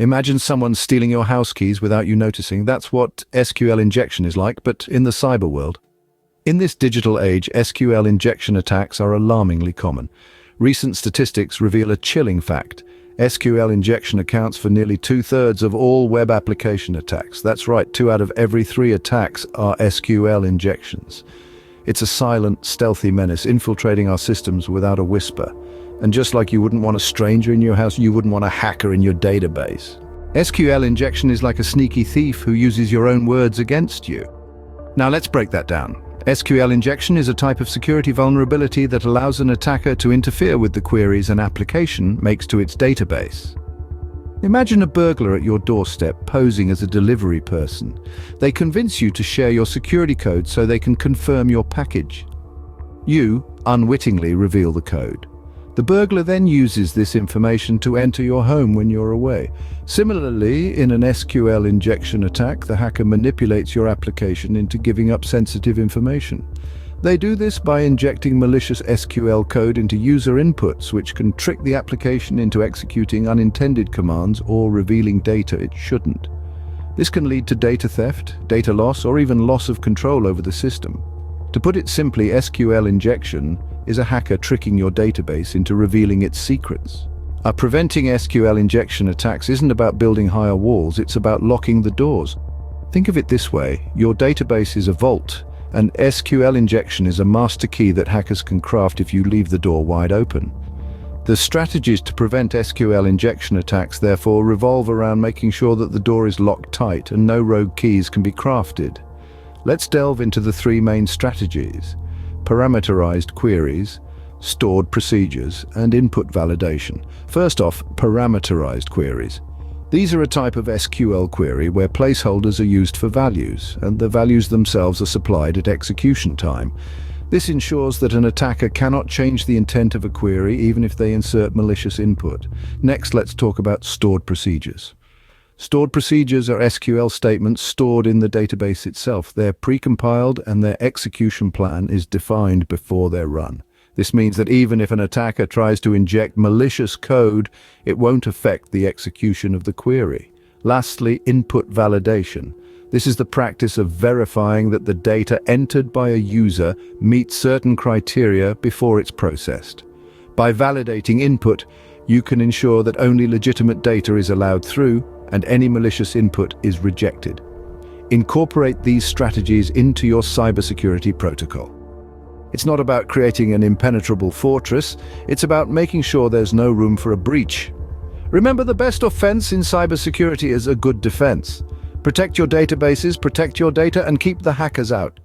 Imagine someone stealing your house keys without you noticing. That's what SQL injection is like, but in the cyber world. In this digital age, SQL injection attacks are alarmingly common. Recent statistics reveal a chilling fact. SQL injection accounts for nearly 2/3 of all web application attacks. That's right, 2 out of every 3 attacks are SQL injections. It's a silent, stealthy menace infiltrating our systems without a whisper. And just like you wouldn't want a stranger in your house, you wouldn't want a hacker in your database. SQL injection is like a sneaky thief who uses your own words against you. Now let's break that down. SQL injection is a type of security vulnerability that allows an attacker to interfere with the queries an application makes to its database. Imagine a burglar at your doorstep posing as a delivery person. They convince you to share your security code so they can confirm your package. You unwittingly reveal the code. The burglar then uses this information to enter your home when you're away. Similarly, in an SQL injection attack, the hacker manipulates your application into giving up sensitive information. They do this by injecting malicious SQL code into user inputs, which can trick the application into executing unintended commands or revealing data it shouldn't. This can lead to data theft, data loss, or even loss of control over the system. To put it simply, SQL injection is a hacker tricking your database into revealing its secrets. Preventing SQL injection attacks isn't about building higher walls, it's about locking the doors. Think of it this way, your database is a vault, and SQL injection is a master key that hackers can craft if you leave the door wide open. The strategies to prevent SQL injection attacks therefore revolve around making sure that the door is locked tight and no rogue keys can be crafted. Let's delve into the 3 main strategies: parameterized queries, stored procedures, and input validation. First off, parameterized queries. These are a type of SQL query where placeholders are used for values, and the values themselves are supplied at execution time. This ensures that an attacker cannot change the intent of a query even if they insert malicious input. Next, let's talk about stored procedures. Stored procedures are SQL statements stored in the database itself. They're precompiled and their execution plan is defined before they're run. This means that even if an attacker tries to inject malicious code, it won't affect the execution of the query. Lastly, input validation. This is the practice of verifying that the data entered by a user meets certain criteria before it's processed. By validating input, you can ensure that only legitimate data is allowed through and any malicious input is rejected. Incorporate these strategies into your cybersecurity protocol. It's not about creating an impenetrable fortress, it's about making sure there's no room for a breach. Remember, the best offense in cybersecurity is a good defense. Protect your databases, protect your data, and keep the hackers out.